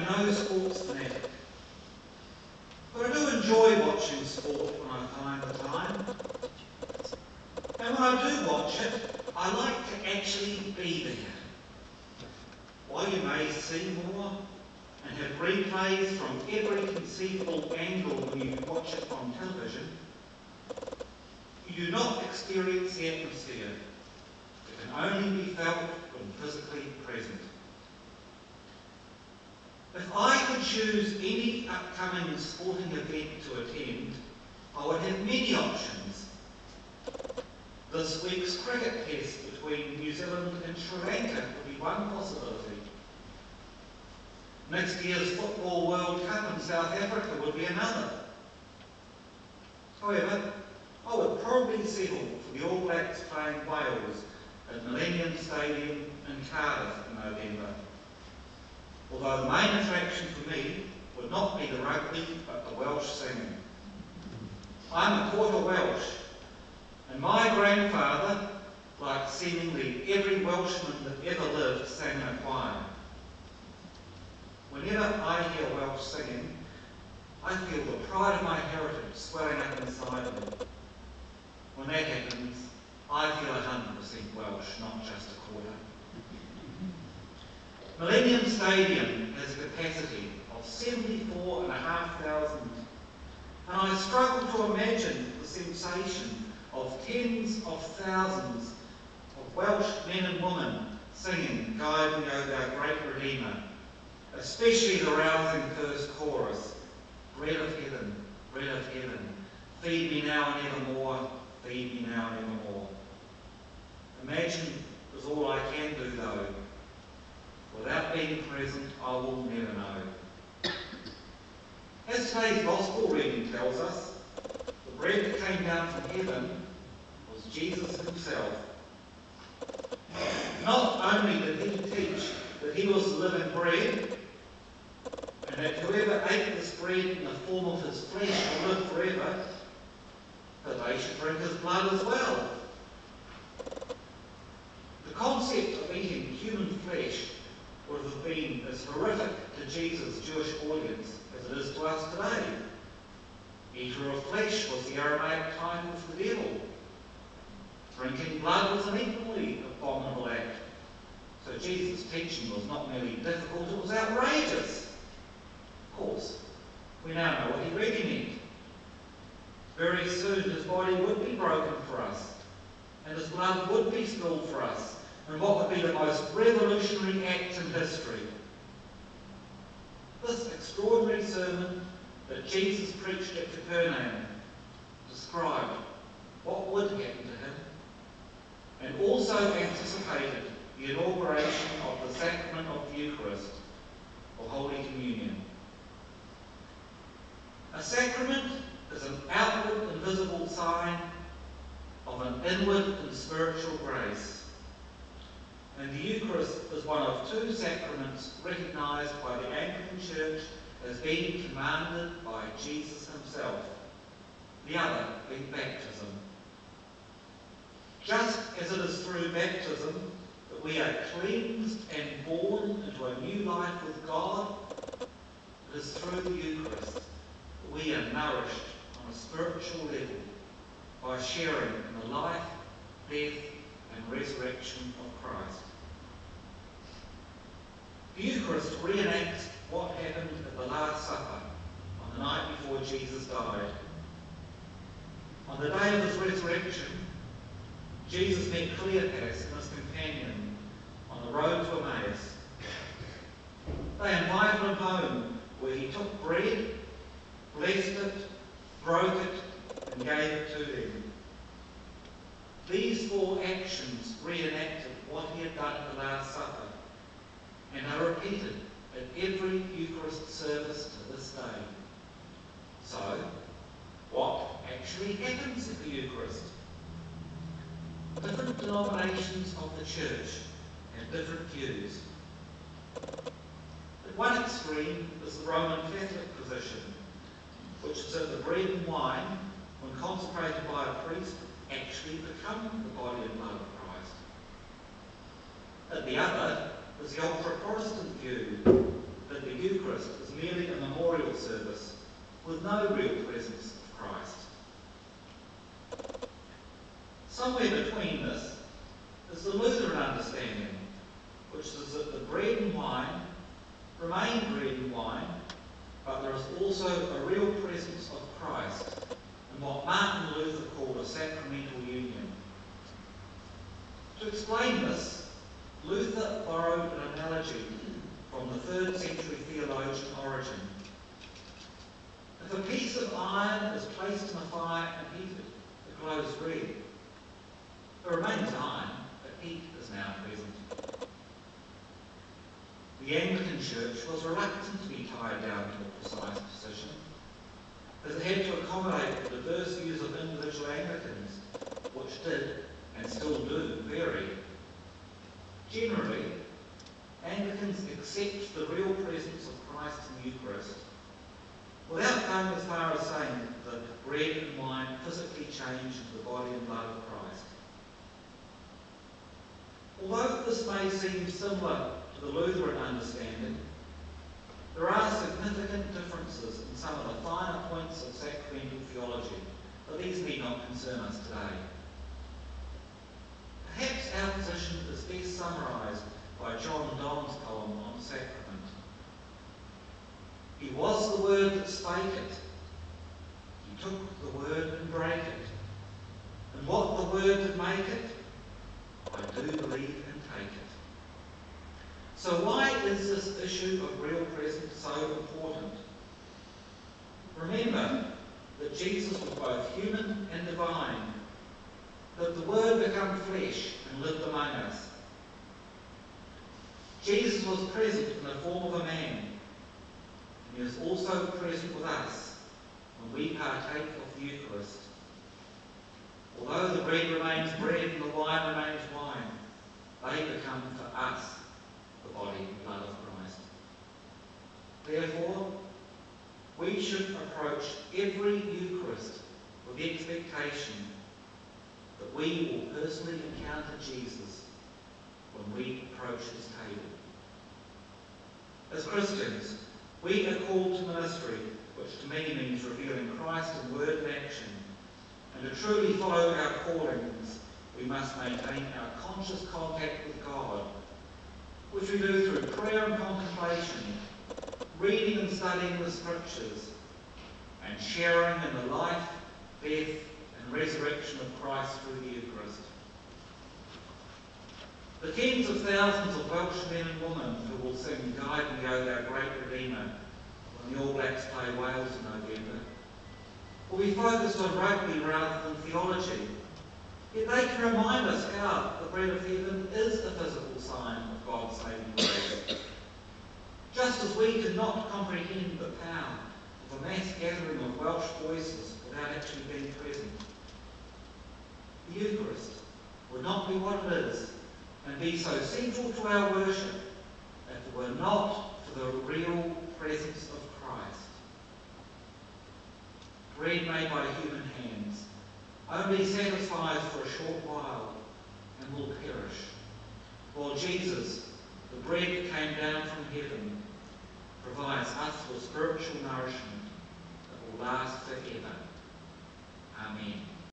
am no sports fanatic, but I do enjoy watching sport when I find the time. And when I do watch it, I like to actually be there. While you may see more and have replays from every conceivable angle when you watch it on television, you do not experience the atmosphere. It can only be felt when physically present. If I could choose any upcoming sporting event to attend, I would have many options. This week's cricket test between New Zealand and Sri Lanka would be one possibility. Next year's Football World Cup in South Africa would be another. However, I would probably settle for the All Blacks playing Wales at Millennium Stadium in Cardiff in November. Although the main attraction for me would not be the rugby, but the Welsh singing. I'm a quarter Welsh, and my grandfather, like seemingly every Welshman that ever lived, sang in a choir. Whenever I hear Welsh singing, I feel the pride of my heritage swelling up inside me. When that happens, I feel 100% Welsh, not just a quarter. Millennium Stadium has a capacity of 74,500, and I struggle to imagine the sensation of tens of thousands of Welsh men and women singing "Guide Me, O Thou Great Redeemer," especially the rousing first chorus, "Bread of heaven, feed me now and evermore, feed me now and evermore." Imagine is all I can do though. Without being present, I will never know. As today's Gospel reading tells us, the bread that came down from heaven was Jesus himself. Not only did he teach that he was the living bread, and that whoever ate this bread in the form of his flesh will live forever, but they should drink his blood as well. The concept of eating human flesh would have been as horrific to Jesus' Jewish audience as it is to us today. Eater of flesh was the Aramaic title for the devil. Drinking blood was an equally abominable act. So Jesus' teaching was not merely difficult, it was outrageous. Of course, we now know what he really meant. Very soon his body would be broken for us, and his blood would be spilled for us, and what would be the most revolutionary act in history. This extraordinary sermon that Jesus preached at Capernaum described what would happen to him, and also anticipated the inauguration of the sacrament of the Eucharist, or Holy Communion. A sacrament is an outward and visible sign of an inward and spiritual grace. And the Eucharist is one of two sacraments recognised by the Anglican Church as being commanded by Jesus himself, the other being baptism. Just as it is through baptism that we are cleansed and born into a new life with God, it is through the Eucharist that we are nourished on a spiritual level by sharing in the life, death and resurrection of Christ. The Eucharist reenacts what happened at the Last Supper on the night before Jesus died. On the day of his resurrection, Jesus met Cleopas and his companion on the road to Emmaus. They invited him home, where he took bread, blessed it, broke it, and gave it to them. These four actions reenacted what he had done at the Last Supper, and are repeated at every Eucharist service to this day. So, what actually happens at the Eucharist? Different denominations of the Church have different views. At one extreme is the Roman Catholic position, which is that the bread and wine, when consecrated by a priest, actually become the body and blood of Christ. At the other is the ultra-Protestant view that the Eucharist with no real presence of Christ. Somewhere between this is the Lutheran understanding, which is that the bread and wine remain bread and wine, but there is also a real presence of Christ in what Martin Luther called a sacramental union. To explain this, Luther borrowed an analogy from the 3rd century theologian Origen. If a piece of iron is placed in a fire and heated, it glows red. It remains iron, but heat is now present. The Anglican Church was reluctant to be tied down to a precise position, as it had to accommodate the diverse views of individual Anglicans, which did, and still do, vary. Generally, Anglicans accept the real presence of Christ in the Eucharist, without going as far as saying that bread and wine physically change into the body and blood of Christ. Although this may seem similar to the Lutheran understanding, there are significant differences in some of the finer points of sacramental theology, but these need not concern us today. Perhaps our position is best summarised by John Donne's poem on sacrament. He was the word that spake it. He took the word and brake it. And what the word did make it, I do believe and take it. So why is this issue of real presence so important? Remember that Jesus was both human and divine, that the Word became flesh and lived among us. Jesus was present in the form of a man, and he is also present with us when we partake of the Eucharist. Although the bread remains bread and the wine remains wine, they become for us the body and blood of Christ. Therefore, we should approach every Eucharist with the expectation that we will personally encounter Jesus when we approach his table. As Christians, we are called to ministry, which to me means revealing Christ in word and action. And to truly follow our callings, we must maintain our conscious contact with God, which we do through prayer and contemplation, reading and studying the Scriptures, and sharing in the life, death, and resurrection of Christ through the Eucharist. The tens of thousands of Welsh men and women who will sing Guide Me, O Thou Great Redeemer when the All Blacks play Wales in November will be focused on rugby rather than theology. Yet they can remind us how the bread of heaven is a physical sign of God's saving grace. Just as we cannot comprehend the power of a mass gathering of Welsh voices without actually being present, the Eucharist would not be what it is and be so central to our worship if it were not for the real presence of Christ. Bread made by human hands only satisfies for a short while and will perish, while Jesus, the bread that came down from heaven, provides us with spiritual nourishment that will last forever. Amen.